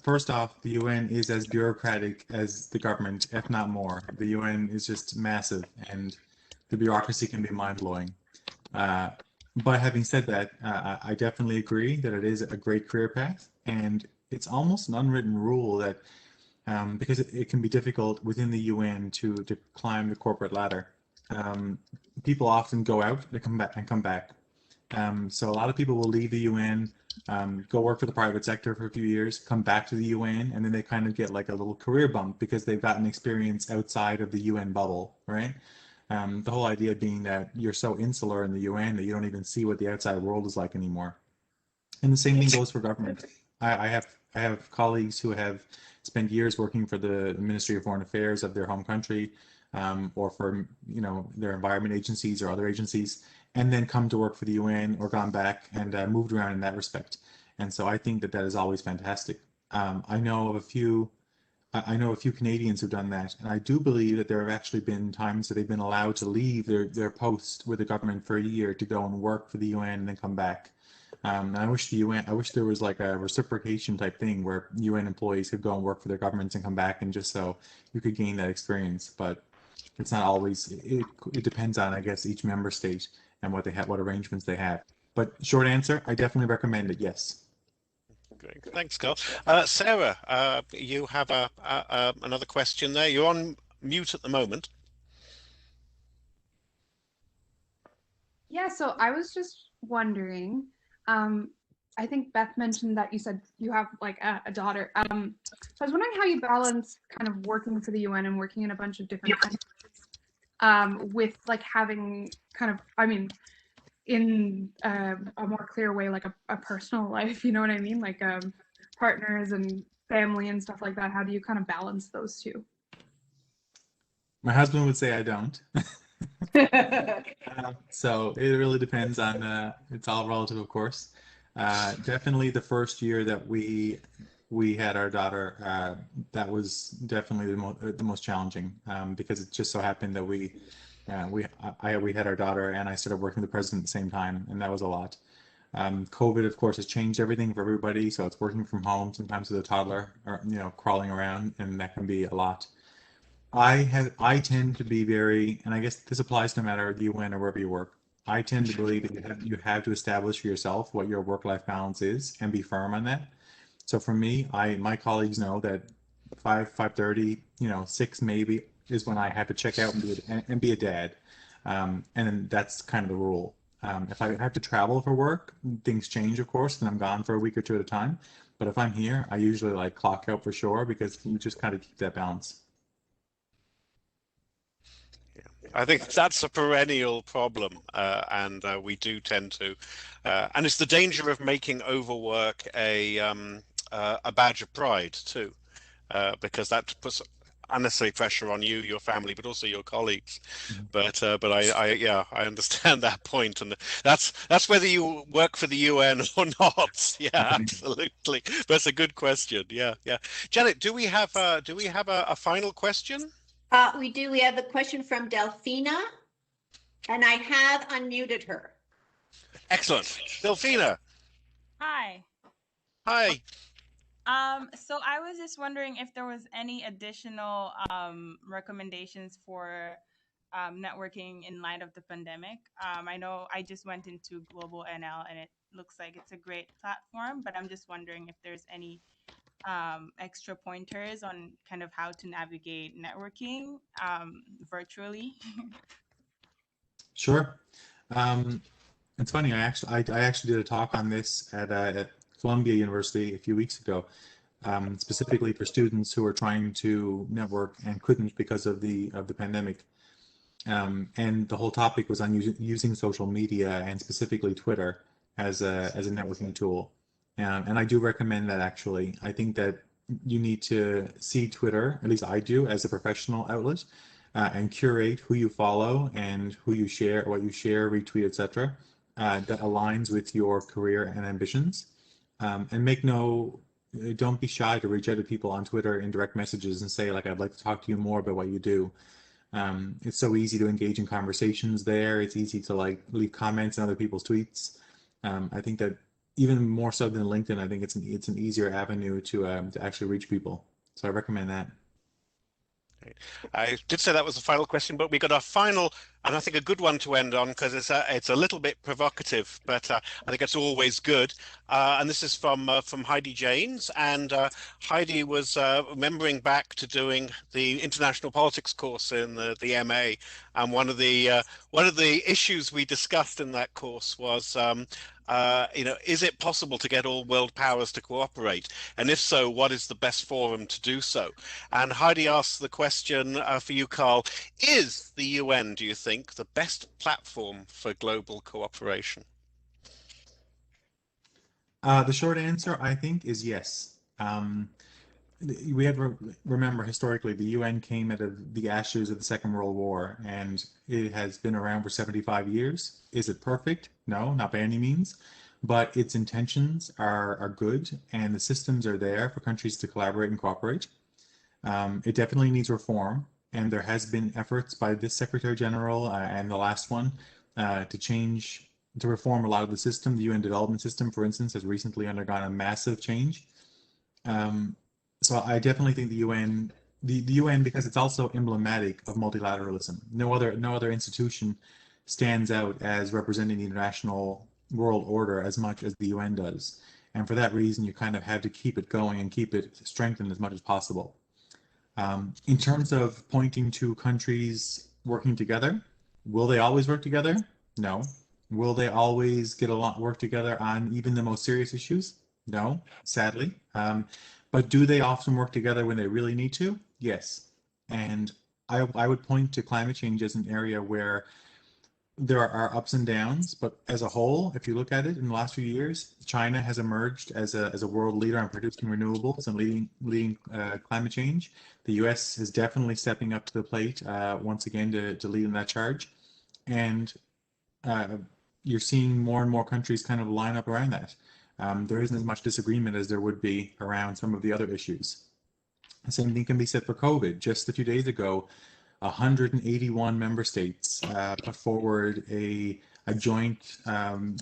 First off, the UN is as bureaucratic as the government, if not more. The UN is just massive, and the bureaucracy can be mind-blowing. But having said that, I definitely agree that it is a great career path, and it's almost an unwritten rule that because it can be difficult within the UN to climb the corporate ladder. People often go out, they come back and come back. So a lot of people will leave the UN, go work for the private sector for a few years, come back to the UN, and then they kind of get like a little career bump because they've gotten experience outside of the UN bubble, right? The whole idea being that you're so insular in the UN that you don't even see what the outside world is like anymore. And the same thing goes for government. I have colleagues who have spent years working for the Ministry of Foreign Affairs of their home country, or for their environment agencies or other agencies, and then come to work for the UN or gone back and moved around in that respect. And so I think that is always fantastic. I know of a few Canadians who've done that, and I do believe that there have actually been times that they've been allowed to leave their post with the government for a year to go and work for the UN and then come back. And I wish there was like a reciprocation type thing where UN employees could go and work for their governments and come back, and just so you could gain that experience. But it's not always. It depends on, I guess, each member state and what arrangements they have. But short answer, I definitely recommend it. Yes. Great. Thanks, Carl. Sarah, you have another question there. You're on mute at the moment. Yeah, so I was just wondering, I think Beth mentioned that you said you have like a daughter. So I was wondering how you balance kind of working for the UN and working in a bunch of different countries, with like having kind of, I mean, in a more clear way, like a personal life, you know what I mean? Like partners and family and stuff like that. How do you kind of balance those two? My husband would say I don't. So it really depends on, it's all relative, of course. Definitely the first year that we had our daughter, that was definitely the most challenging, because it just so happened that we had our daughter and I started working with the president at the same time, and that was a lot. COVID, of course, has changed everything for everybody, so it's working from home sometimes with a toddler, or crawling around, and that can be a lot. I tend to be very, and I guess this applies no matter the UN or wherever you work. I tend to believe that you have to establish for yourself what your work-life balance is and be firm on that. So for me, my colleagues know that 5:30, 6 maybe is when I have to check out and be a dad. And then that's kind of the rule. If I have to travel for work, things change, of course, and I'm gone for a week or two at a time. But if I'm here, I usually like clock out for sure, because you just kind of keep that balance. I think that's a perennial problem, and we do tend to, and it's the danger of making overwork a badge of pride too, because that puts unnecessary pressure on you, your family, but also your colleagues. But I understand that point, and that's whether you work for the UN or not. Yeah, absolutely. That's a good question. Yeah. Janet, do we have a final question? We do. We have a question from Delphina, and I have unmuted her. Excellent. Delphina. Hi. Hi. So I was just wondering if there was any additional recommendations for networking in light of the pandemic. I know I just went into Global NL and it looks like it's a great platform, but I'm just wondering if there's any extra pointers on kind of how to navigate networking virtually. Sure. It's funny. I actually did a talk on this at Columbia University a few weeks ago, specifically for students who are trying to network and couldn't because of the pandemic. And the whole topic was on using social media, and specifically Twitter as a networking tool. And I do recommend that, actually. I think that you need to see Twitter, at least I do, as a professional outlet, and curate who you follow and who you share, what you share, retweet, etc., that aligns with your career and ambitions. And don't be shy to reach out to people on Twitter in direct messages and say, like, I'd like to talk to you more about what you do. It's so easy to engage in conversations there. It's easy to like leave comments on other people's tweets. I think that even more so than LinkedIn, I think it's an easier avenue to actually reach people. So I recommend that. I did say that was the final question, but we got our final, and I think a good one to end on, because it's a little bit provocative, but I think it's always good. And this is from Heidi Janes, and Heidi was remembering back to doing the international politics course in the MA, and one of the issues we discussed in that course was is it possible to get all world powers to cooperate? And if so, what is the best forum to do so? And Heidi asks the question for you, Karl, is the UN, do you think, the best platform for global cooperation? The short answer, I think, is yes. We have to remember historically the UN came out of the ashes of the Second World War, and it has been around for 75 years. Is it perfect? No, not by any means. But its intentions are good, and the systems are there for countries to collaborate and cooperate. It definitely needs reform, and there has been efforts by this Secretary General and the last one to reform a lot of the system. The UN development system, for instance, has recently undergone a massive change. So I definitely think the UN, because it's also emblematic of multilateralism. No other institution stands out as representing the international world order as much as the UN does. And for that reason, you kind of have to keep it going and keep it strengthened as much as possible. In terms of pointing to countries working together, will they always work together? No. Will they always work together on even the most serious issues? No, sadly. But do they often work together when they really need to? Yes. And I would point to climate change as an area where there are ups and downs, but as a whole, if you look at it in the last few years, China has emerged as a world leader on producing renewables and leading climate change. The US is definitely stepping up to the plate once again to lead in that charge. And you're seeing more and more countries kind of line up around that. There isn't as much disagreement as there would be around some of the other issues. The same thing can be said for COVID. Just a few days ago, 181 member states put forward a joint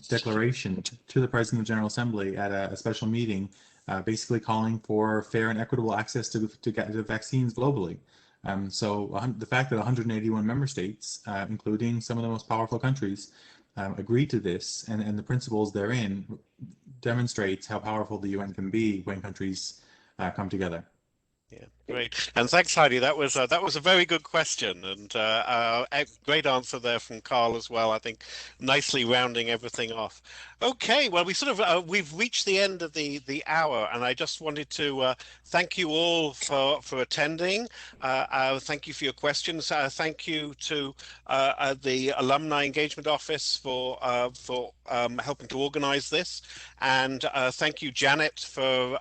declaration to the President of the General Assembly at a special meeting, basically calling for fair and equitable access to vaccines globally. So the fact that 181 member states, including some of the most powerful countries, agreed to this and the principles therein demonstrates how powerful the UN can be when countries come together. Yeah, great. And thanks, Heidi. That was a very good question, and a great answer there from Karl as well. I think nicely rounding everything off. Okay, well, we've reached the end of the hour, and I just wanted to thank you all for attending. Thank you for your questions. Thank you to the Alumni Engagement Office for helping to organize this, and thank you, Janet, for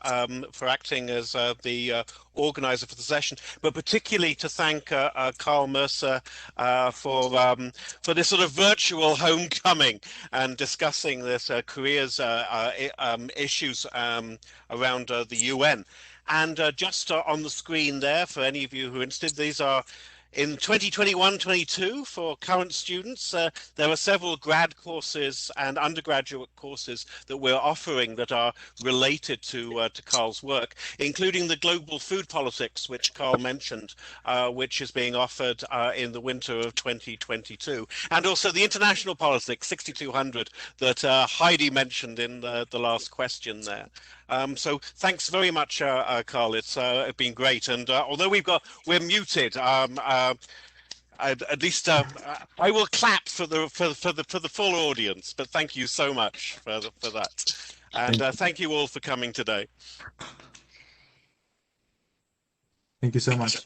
acting as the organizer for the session, but particularly to thank Carl Mercer for this sort of virtual homecoming and discussing this careers issues around the UN. And just on the screen there, for any of you who are interested, these are in 2021-22 for current students. There are several grad courses and undergraduate courses that we're offering that are related to Karl's work, including the global food politics, which Karl mentioned, which is being offered in the winter of 2022, and also the international politics 6200 that Heidi mentioned in the last question there. So thanks very much, Karl. It's been great, and although we're muted, at least I will clap for the full audience. But thank you so much for that, and thank you all for coming today. Thank you so much.